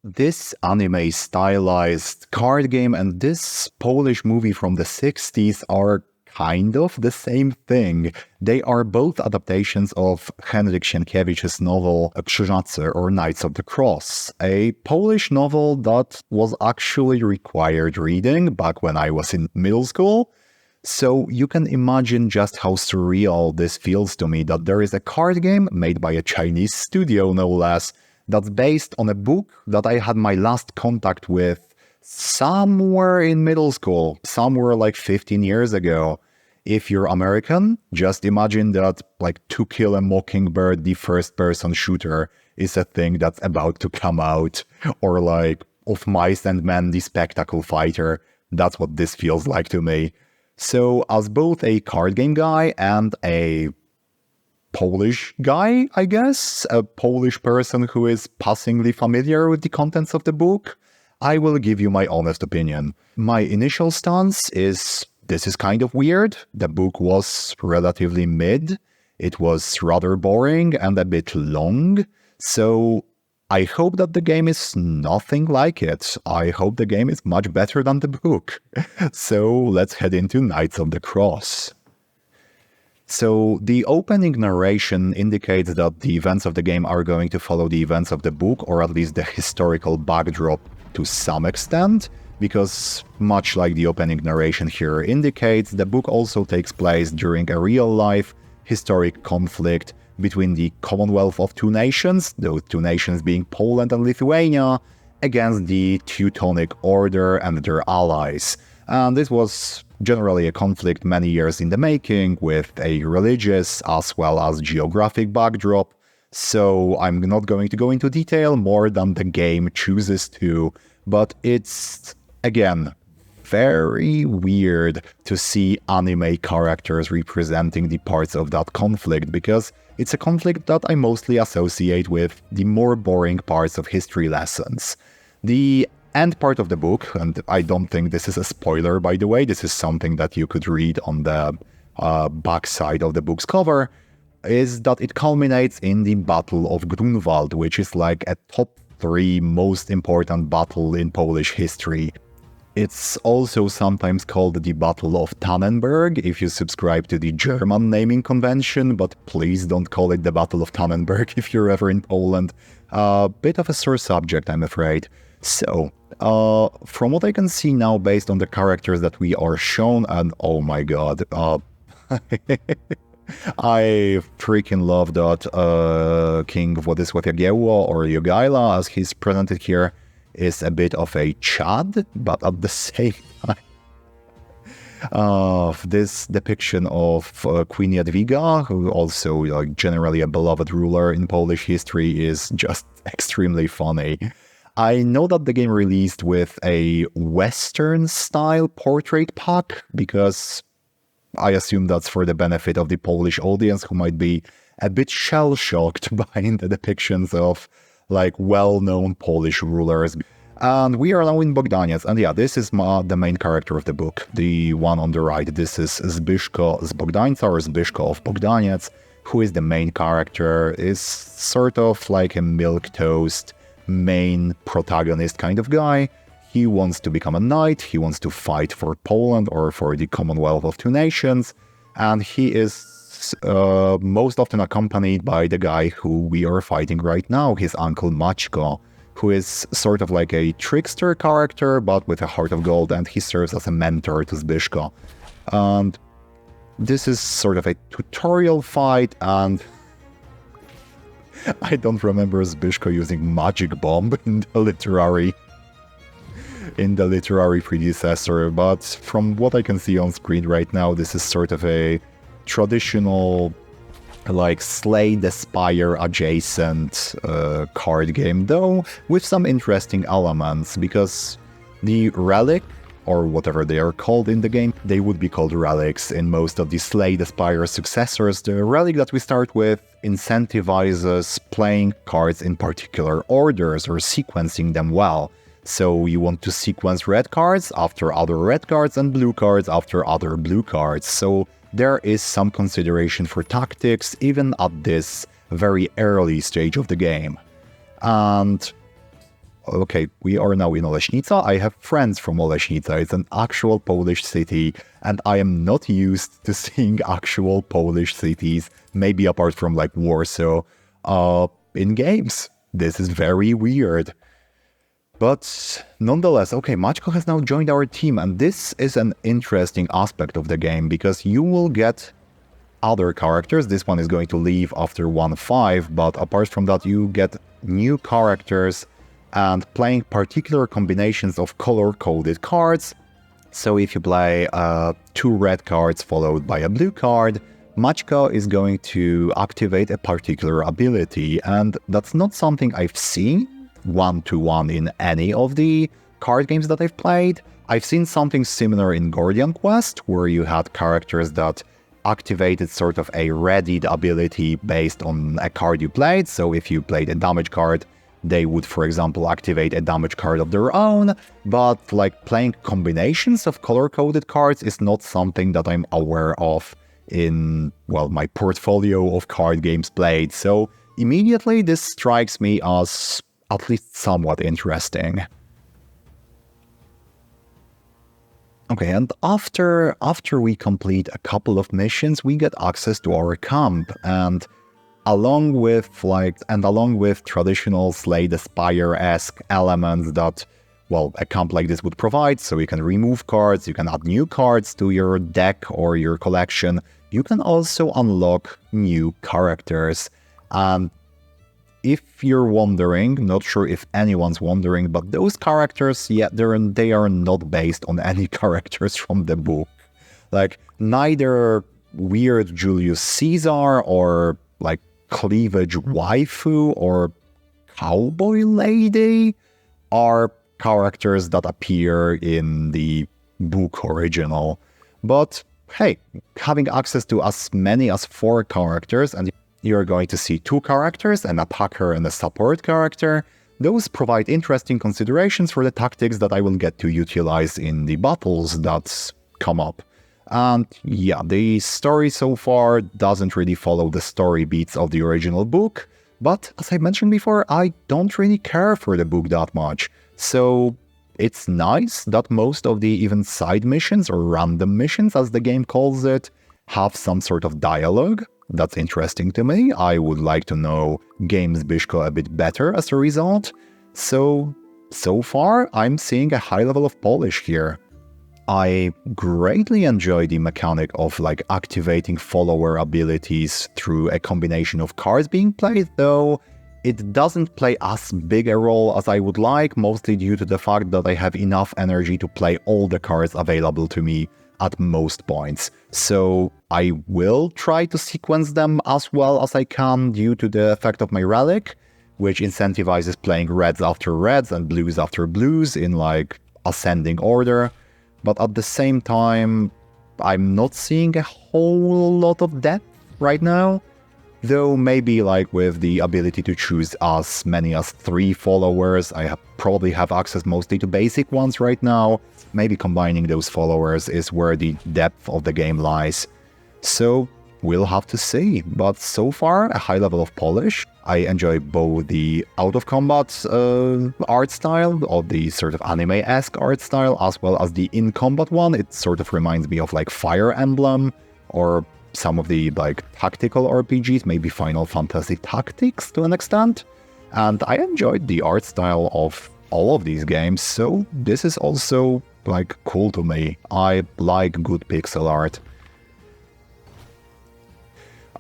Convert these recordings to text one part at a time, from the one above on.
This anime stylized card game and this Polish movie from the 60s are kind of the same thing. They are both adaptations of Henryk Sienkiewicz's novel Krzyżacy or Knights of the Cross, a Polish novel that was actually required reading back when I was in middle school. So you can imagine just how surreal this feels to me that there is a card game made by a Chinese studio, no less, that's based on a book that I had my last contact with somewhere in middle school, somewhere like 15 years ago. If you're American, just imagine that like To Kill a Mockingbird, the first-person shooter, is a thing that's about to come out. Or like Of Mice and Men, the spectacle fighter. That's what this feels like to me. So as both a card game guy and a Polish guy, I guess, a Polish person who is passingly familiar with the contents of the book, I will give you my honest opinion. My initial stance is this is kind of weird. The book was relatively mid. It was rather boring and a bit long. So I hope that the game is nothing like it. I hope the game is much better than the book. So let's head into Knights of the Cross. So the opening narration indicates that the events of the game are going to follow the events of the book, or at least the historical backdrop to some extent, because much like the opening narration here indicates, the book also takes place during a real-life historic conflict between the Commonwealth of Two Nations, those two nations being Poland and Lithuania, against the Teutonic Order and their allies. And this was generally a conflict many years in the making, with a religious as well as geographic backdrop, so I'm not going to go into detail more than the game chooses to, but it's, again, very weird to see anime characters representing the parts of that conflict, because it's a conflict that I mostly associate with the more boring parts of history lessons. The end part of the book, and I don't think this is a spoiler, by the way, this is something that you could read on the backside of the book's cover, is that it culminates in the Battle of Grunwald, which is like a top 3 most important battle in Polish history. It's also sometimes called the Battle of Tannenberg if you subscribe to the German naming convention, but please don't call it the Battle of Tannenberg if you're ever in Poland. A bit of a sore subject, I'm afraid. So, from what I can see now based on the characters that we are shown, and oh my god, I freaking love that King Władysław Jagiełło, or Jogaila as he's presented here, is a bit of a Chad, but at the same time, this depiction of Queen Jadwiga, who also like generally a beloved ruler in Polish history, is just extremely funny. I know that the game released with a Western-style portrait pack, because I assume that's for the benefit of the Polish audience who might be a bit shell-shocked by the depictions of like well-known Polish rulers. And we are now in Bogdaniec, and yeah, this is the main character of the book, the one on the right. This is Zbyszko z Bogdańca, or Zbyszko of Bogdaniec, who is the main character, is sort of like a milquetoast main protagonist kind of guy. He wants to become a knight, he wants to fight for Poland or for the Commonwealth of Two Nations, and he is most often accompanied by the guy who we are fighting right now, his uncle Maćko, who is sort of like a trickster character, but with a heart of gold, and he serves as a mentor to Zbyszko. And this is sort of a tutorial fight, and I don't remember Zbyszko using Magic Bomb in the literary predecessor, but from what I can see on screen right now, this is sort of a traditional like Slay the Spire adjacent card game, though with some interesting elements, because the relic, or whatever they are called in the game, they would be called relics in most of the Slay the Spire successors. The relic that we start with incentivizes playing cards in particular orders or sequencing them well. So you want to sequence red cards after other red cards and blue cards after other blue cards. So there is some consideration for tactics even at this very early stage of the game. And okay, we are now in Oleśnica. I have friends from Oleśnica. It's an actual Polish city, and I am not used to seeing actual Polish cities, maybe apart from like Warsaw, in games. This is very weird. But nonetheless, okay, Maćko has now joined our team, and this is an interesting aspect of the game because you will get other characters. This one is going to leave after 1.5, but apart from that, you get new characters and playing particular combinations of color-coded cards. So if you play 2 red cards followed by a blue card, Maćko is going to activate a particular ability, and that's not something I've seen one-to-one in any of the card games that I've played. I've seen something similar in Gordian Quest, where you had characters that activated sort of a readied ability based on a card you played. So if you played a damage card, they would, for example, activate a damage card of their own. But like playing combinations of color-coded cards is not something that I'm aware of in, well, my portfolio of card games played. So immediately this strikes me as at least somewhat interesting. Okay, and after we complete a couple of missions, we get access to our camp, and along with traditional Slay the Spire-esque elements that, well, a camp like this would provide, so you can remove cards, you can add new cards to your deck or your collection, you can also unlock new characters. And if you're wondering, not sure if anyone's wondering, but those characters, yeah, they are not based on any characters from the book. Like, neither weird Julius Caesar or, like, cleavage waifu or cowboy lady are characters that appear in the book original. But, hey, having access to as many as 4 characters, and you're going to see 2 characters, an attacker and a support character. Those provide interesting considerations for the tactics that I will get to utilize in the battles that come up. And yeah, the story so far doesn't really follow the story beats of the original book, but as I mentioned before, I don't really care for the book that much. So it's nice that most of the even side missions, or random missions as the game calls it, have some sort of dialogue. That's interesting to me. I would like to know Gamesbyszko a bit better as a result. So far, I'm seeing a high level of polish here. I greatly enjoy the mechanic of like activating follower abilities through a combination of cards being played, though it doesn't play as big a role as I would like, mostly due to the fact that I have enough energy to play all the cards available to me at most points. So I will try to sequence them as well as I can due to the effect of my relic, which incentivizes playing reds after reds and blues after blues in like ascending order. But at the same time, I'm not seeing a whole lot of depth right now. Though maybe like with the ability to choose as many as 3 followers, I probably have access mostly to basic ones right now. Maybe combining those followers is where the depth of the game lies. So we'll have to see. But so far, a high level of polish. I enjoy both the out-of-combat art style, of the sort of anime-esque art style, as well as the in-combat one. It sort of reminds me of like Fire Emblem, or some of the like tactical RPGs, maybe Final Fantasy Tactics to an extent. And I enjoyed the art style of all of these games, so this is also like cool to me. I like good pixel art.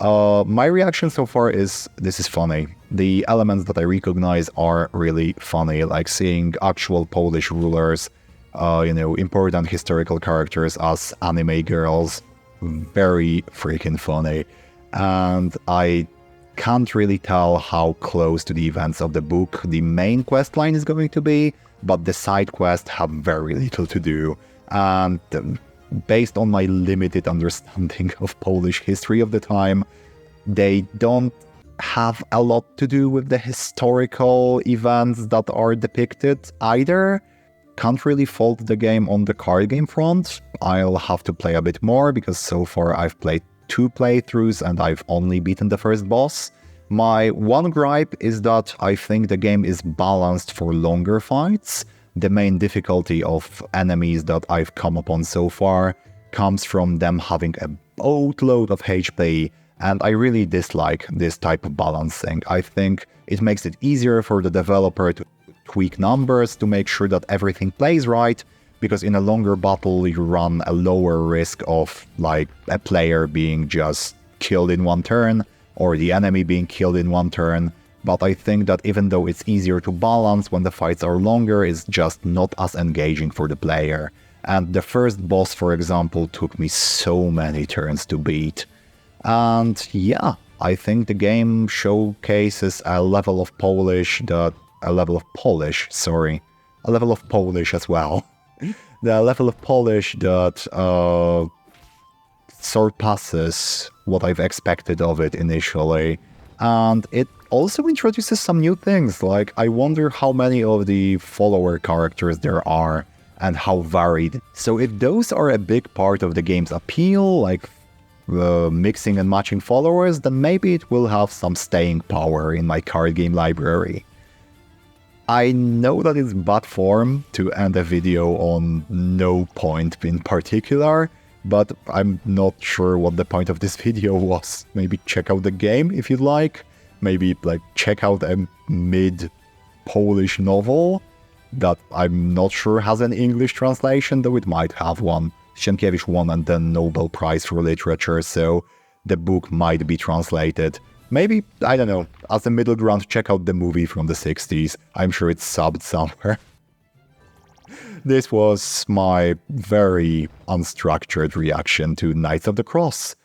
My reaction so far is, this is funny. The elements that I recognize are really funny, like seeing actual Polish rulers, important historical characters as anime girls. Very freaking funny. And I can't really tell how close to the events of the book the main quest line is going to be, but the side quests have very little to do. And based on my limited understanding of Polish history of the time, they don't have a lot to do with the historical events that are depicted either. Can't really fault the game on the card game front. I'll have to play a bit more because so far I've played 2 playthroughs and I've only beaten the first boss. My one gripe is that I think the game is balanced for longer fights. The main difficulty of enemies that I've come upon so far comes from them having a boatload of HP, and I really dislike this type of balancing. I think it makes it easier for the developer to tweak numbers to make sure that everything plays right, because in a longer battle you run a lower risk of like a player being just killed in one turn or the enemy being killed in one turn. But I think that even though it's easier to balance when the fights are longer, it's just not as engaging for the player. And the first boss, for example, took me so many turns to beat. And yeah, I think the game showcases a level of polish as well. The level of polish that surpasses what I've expected of it initially. And it also introduces some new things, like I wonder how many of the follower characters there are and how varied. So if those are a big part of the game's appeal, like mixing and matching followers, then maybe it will have some staying power in my card game library. I know that it's bad form to end a video on no point in particular, but I'm not sure what the point of this video was. Maybe check out the game if you'd like. Maybe like check out a mid-Polish novel that I'm not sure has an English translation, though it might have one. Sienkiewicz won and the Nobel Prize for Literature, so the book might be translated. Maybe, I don't know, as a middle ground, check out the movie from the 60s. I'm sure it's subbed somewhere. This was my very unstructured reaction to Knights of the Cross.